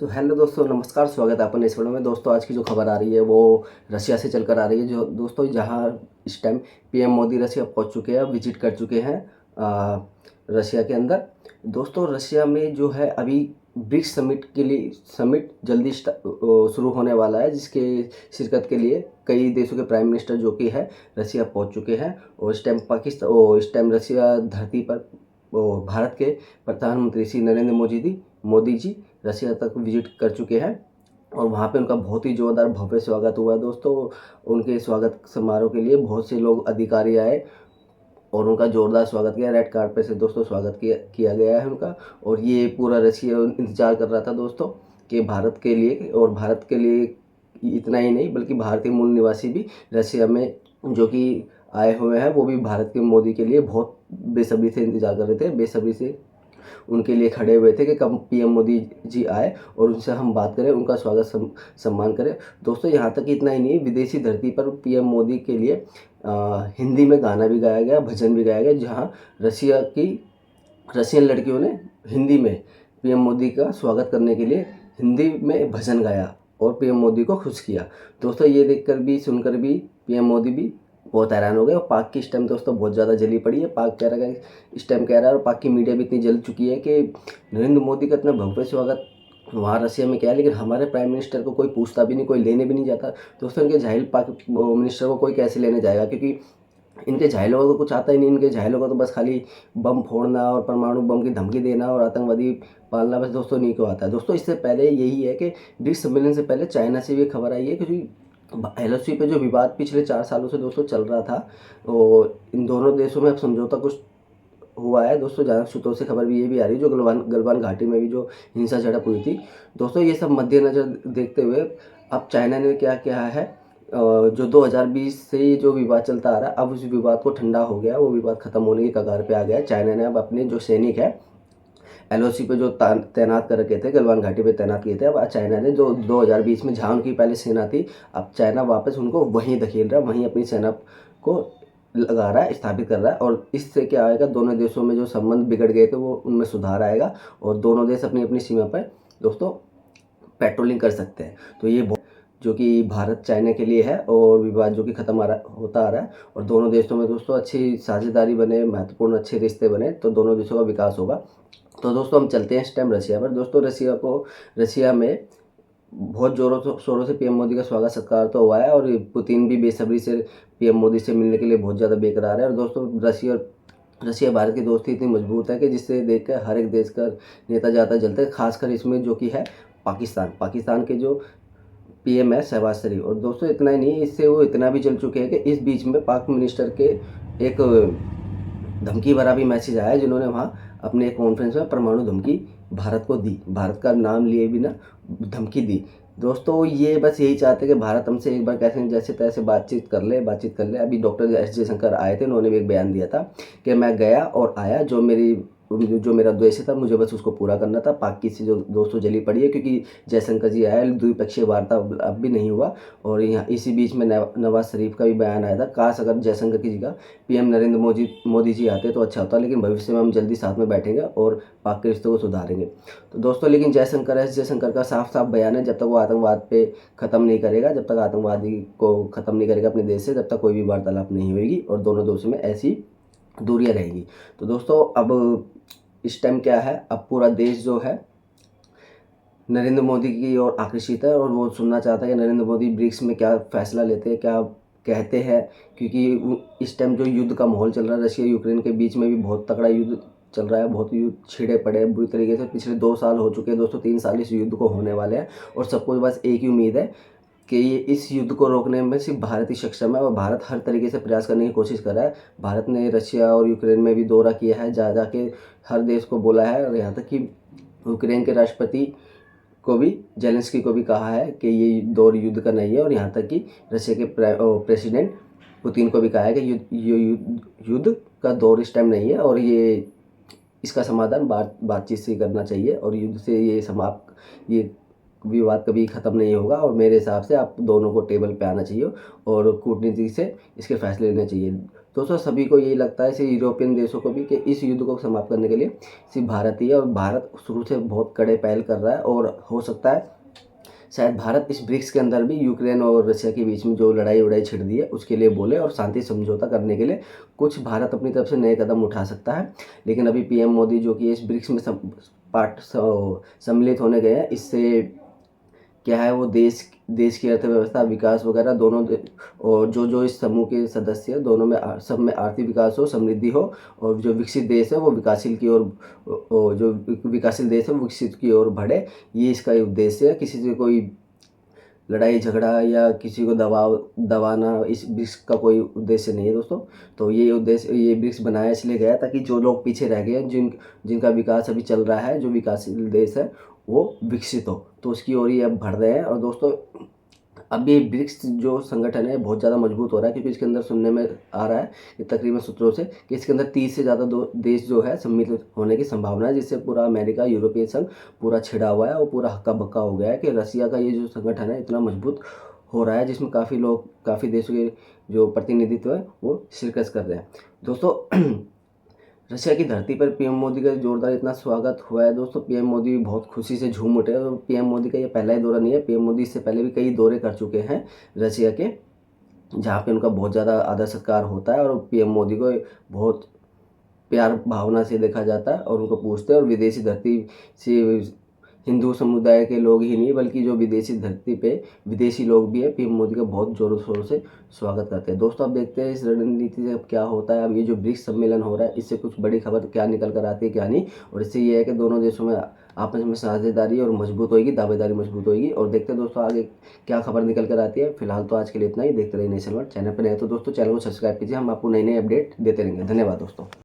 Hello दोस्तों, नमस्कार। स्वागत है अपन इस वीडियो में। दोस्तों, आज की जो खबर आ रही है वो रशिया से चलकर आ रही है। जो दोस्तों, जहां इस टाइम पीएम मोदी रशिया पहुंच चुके हैं, विजिट कर चुके हैं रशिया के अंदर। दोस्तों, रशिया में जो है अभी ब्रिक्स समिट के लिए समिट जल्दी शुरू होने वाला है, जिसके शिरकत के लिए कई देशों के प्राइम मिनिस्टर जो कि है रशिया पहुंच चुके हैं। और इस टाइम रशिया धरती पर भारत के प्रधानमंत्री श्री नरेंद्र मोदी जी रशिया तक विजिट कर चुके हैं। और वहाँ पे उनका बहुत ही जोरदार भव्य स्वागत हुआ है। दोस्तों, उनके स्वागत समारोह के लिए बहुत से लोग अधिकारी आए और उनका जोरदार स्वागत किया। रेड कार्पेट से दोस्तों स्वागत किया गया है उनका। और ये पूरा रशिया इंतजार कर रहा था दोस्तों कि भारत के लिए, और भारत के लिए इतना ही नहीं बल्कि भारतीय मूल निवासी भी रशिया में जो कि आए हुए हैं, वो भी भारत के मोदी के लिए बहुत बेसब्री से इंतजार कर रहे थे। बेसब्री से उनके लिए खड़े हुए थे कि कब पीएम मोदी जी आए और उनसे हम बात करें, उनका स्वागत सम्मान करें। दोस्तों, यहाँ तक इतना ही नहीं, विदेशी धरती पर पीएम मोदी के लिए हिंदी में गाना भी गाया गया, भजन भी गाया गया, जहाँ रशियन लड़कियों ने हिंदी में पीएम मोदी का स्वागत करने के लिए हिंदी में भजन गाया और पीएम मोदी को खुश किया। दोस्तों, ये देखकर भी सुनकर भी पीएम मोदी भी बहुत हैरान हो गए। और पाक की इस टाइम दोस्तों बहुत ज़्यादा जली पड़ी है। पाक कह रहा है, इस टाइम कह रहा है, और पाक की मीडिया भी इतनी जल चुकी है कि नरेंद्र मोदी का इतना भव्य स्वागत वहाँ रशिया में किया, लेकिन हमारे प्राइम मिनिस्टर को कोई पूछता भी नहीं, कोई लेने भी नहीं जाता। दोस्तों, इनके जाहिल पाक मिनिस्टर को कोई कैसे लेने जाएगा, क्योंकि इनके झाइलों को तो कुछ आता ही नहीं। इनके झाइलों को तो बस खाली बम फोड़ना और परमाणु बम की धमकी देना और आतंकवादी पालना बस दोस्तों नहीं को आता है। दोस्तों, इससे पहले यही है कि ब्रिक्स सम्मेलन से पहले चाइना से भी खबर आई है, क्योंकि एलओसी पे जो विवाद पिछले 4 सालों से दोस्तों चल रहा था, और इन दोनों देशों में अब समझौता कुछ हुआ है। दोस्तों, ज़्यादा सूत्रों से खबर भी ये भी आ रही है, जो गलवान घाटी में भी जो हिंसा झड़प हुई थी। दोस्तों, ये सब मद्देनज़र देखते हुए अब चाइना ने क्या किया है, जो 2020 से ये जो विवाद चलता आ रहा है, अब उस विवाद को ठंडा हो गया, वो विवाद खत्म होने की कगार पे आ गया। चाइना ने अब अपने जो सैनिक है एलओसी पे जो तैनात कर रखे थे, गलवान घाटी पे तैनात किए थे, अब चाइना ने जो 2020 में जहाँ उनकी पहले सेना थी, अब चाइना वापस उनको वहीं धकेल रहा है, वहीं अपनी सेना को लगा रहा है, स्थापित कर रहा है। और इससे क्या आएगा, दोनों देशों में जो संबंध बिगड़ गए थे वो उनमें सुधार आएगा और दोनों देश अपनी अपनी सीमा पर दोस्तों पेट्रोलिंग कर सकते हैं। तो ये जो कि भारत चाइना के लिए है, और विवाद जो कि खत्म होता आ रहा है, और दोनों देशों में दोस्तों अच्छी साझेदारी बने, महत्वपूर्ण अच्छे रिश्ते बने, तो दोनों देशों का विकास होगा। तो दोस्तों, हम चलते हैं इस टाइम रशिया पर। दोस्तों, रशिया में बहुत जोरों शोरों से पीएम मोदी का स्वागत सत्कार तो हुआ है, और पुतिन भी बेसब्री से पीएम मोदी से मिलने के लिए बहुत ज़्यादा बेकरार है। और दोस्तों, रशिया भारत की दोस्ती इतनी मजबूत है कि जिससे देखकर हर एक देश का नेता जाता जलता है, खासकर इसमें जो कि है पाकिस्तान के जो पीएम है शहबाज शरीफ। और दोस्तों, इतना ही नहीं, इससे वो इतना भी जल चुके हैं कि इस बीच में पाक मिनिस्टर के एक धमकी भरा भी मैसेज आया, जिन्होंने वहाँ अपने एक कॉन्फ्रेंस में परमाणु धमकी भारत को दी, भारत का नाम लिए बिना धमकी दी। दोस्तों, ये बस यही चाहते हैं कि भारत हमसे एक बार कैसे जैसे तैसे बातचीत कर ले। अभी डॉक्टर एस जयशंकर आए थे, उन्होंने भी एक बयान दिया था कि मैं गया और आया, जो मेरा उद्देश्य था मुझे बस उसको पूरा करना था। पाक की से जो दोस्तों जली पड़ी है, क्योंकि जयशंकर जी आए, द्विपक्षीय वार्ता अब भी नहीं हुआ। और यहाँ इसी बीच में नवाज शरीफ का भी बयान आया था, काश अगर जयशंकर की जगह पीएम नरेंद्र मोदी जी आते तो अच्छा होता, लेकिन भविष्य में हम जल्दी साथ में बैठेंगे और पाक के रिश्तों को सुधारेंगे। तो दोस्तों, लेकिन जयशंकर का साफ साफ बयान है, जब तक वो आतंकवाद पे ख़त्म नहीं करेगा, जब तक आतंकवादी को ख़त्म नहीं करेगा अपने देश से, तब तक कोई भी वार्तालाप नहीं होगी और दोनों देशों में ऐसी दूरियां रहेंगी। तो दोस्तों, अब इस टाइम क्या है, अब पूरा देश जो है नरेंद्र मोदी की ओर आकर्षित है, और वो सुनना चाहता है कि नरेंद्र मोदी ब्रिक्स में क्या फैसला लेते हैं, क्या कहते हैं। क्योंकि इस टाइम जो युद्ध का माहौल चल रहा है, रशिया यूक्रेन के बीच में भी बहुत तगड़ा युद्ध चल रहा है, बहुत युद्ध छिड़े पड़े हैं बुरी तरीके से। पिछले 2 साल हो चुके हैं दोस्तों, 3 साल इस युद्ध को होने वाले हैं, और सबको बस एक ही उम्मीद है कि ये इस युद्ध को रोकने में सिर्फ भारत ही सक्षम है, और भारत हर तरीके से प्रयास करने की कोशिश कर रहा है। भारत ने रशिया और यूक्रेन में भी दौरा किया है, जा के हर देश को बोला है, और यहाँ तक कि यूक्रेन के राष्ट्रपति को भी, जेलेंस्की को भी कहा है कि ये दौर युद्ध का नहीं है। और यहाँ तक कि रशिया के प्रेसिडेंट पुतिन को भी कहा है कि युद्ध का दौर इस टाइम नहीं है, और इसका समाधान बातचीत से करना चाहिए, और युद्ध से ये विवाद कभी ख़त्म नहीं होगा और मेरे हिसाब से आप दोनों को टेबल पे आना चाहिए और कूटनीति से इसके फैसले लेने चाहिए। दोस्तों सभी को यही लगता है, सिर्फ यूरोपियन देशों को भी, कि इस युद्ध को समाप्त करने के लिए सिर्फ भारत ही है और भारत शुरू से बहुत कड़े पहल कर रहा है और हो सकता है शायद भारत इस ब्रिक्स के अंदर भी यूक्रेन और रशिया के बीच में जो लड़ाई वड़ाई छिड़ दी है उसके लिए बोले और शांति समझौता करने के लिए कुछ भारत अपनी तरफ से नए कदम उठा सकता है। लेकिन अभी पीएम मोदी जो कि इस ब्रिक्स में सम्मिलित होने गए हैं, इससे क्या है, वो देश की अर्थव्यवस्था विकास वगैरह दोनों और जो इस समूह के सदस्य हैं दोनों में सब में आर्थिक विकास हो, समृद्धि हो और जो विकसित देश है वो विकासशील की ओर, जो विकासशील देश है वो विकसित की ओर बढ़े, ये इसका उद्देश्य है। किसी से कोई लड़ाई झगड़ा या किसी को दबाना इस ब्रिक्स का कोई उद्देश्य नहीं है दोस्तों। तो ये उद्देश्य, ये ब्रिक्स बनाया इसलिए गया ताकि जो लोग पीछे रह गए हैं, जिनका विकास अभी चल रहा है, जो विकासशील देश है वो विकसित हो, तो उसकी ओर ही अब बढ़ रहे हैं। और दोस्तों अब ये ब्रिक्स जो संगठन है बहुत ज़्यादा मजबूत हो रहा है, क्योंकि इसके अंदर सुनने में आ रहा है कि तकरीबन सूत्रों से कि इसके अंदर 30 से ज़्यादा देश जो है सम्मिलित होने की संभावना है, जिससे पूरा अमेरिका, यूरोपीय संघ पूरा छिड़ा हुआ है और पूरा हक्का बक्का हो गया है कि रसिया का ये जो संगठन है इतना मजबूत हो रहा है, जिसमें काफ़ी लोग, काफ़ी देशों के जो प्रतिनिधित्व है वो शिरकत कर रहे हैं। दोस्तों रशिया की धरती पर पीएम मोदी का जोरदार इतना स्वागत हुआ है दोस्तों, पीएम मोदी भी बहुत खुशी से झूम उठे। और पीएम मोदी का ये पहला ही दौरा नहीं है, पीएम मोदी इससे पहले भी कई दौरे कर चुके हैं रशिया के, जहाँ पे उनका बहुत ज़्यादा आदर सत्कार होता है और पीएम मोदी को बहुत प्यार भावना से देखा जाता है और उनको पूछते हैं। और विदेशी धरती से हिंदू समुदाय के लोग ही नहीं बल्कि जो विदेशी धरती पे विदेशी लोग भी है, पीएम मोदी का बहुत ज़ोरों शोरों से स्वागत करते हैं। दोस्तों अब देखते हैं इस रणनीति से अब क्या होता है। अब ये जो ब्रिक्स सम्मेलन हो रहा है इससे कुछ बड़ी खबर क्या निकल कर आती है क्या नहीं, और इससे ये है कि दोनों देशों में आपस में साझेदारी और मजबूत होगी, दावेदारी मजबूत होगी। और देखते हैं दोस्तों आगे क्या खबर निकल कर आती है। फिलहाल तो आज के लिए इतना ही। देखते रहिए नेशन वर्ल्ड। चैनल पर नए तो दोस्तों चैनल को सब्सक्राइब कीजिए, हम आपको नई नई अपडेट देते रहेंगे। धन्यवाद दोस्तों।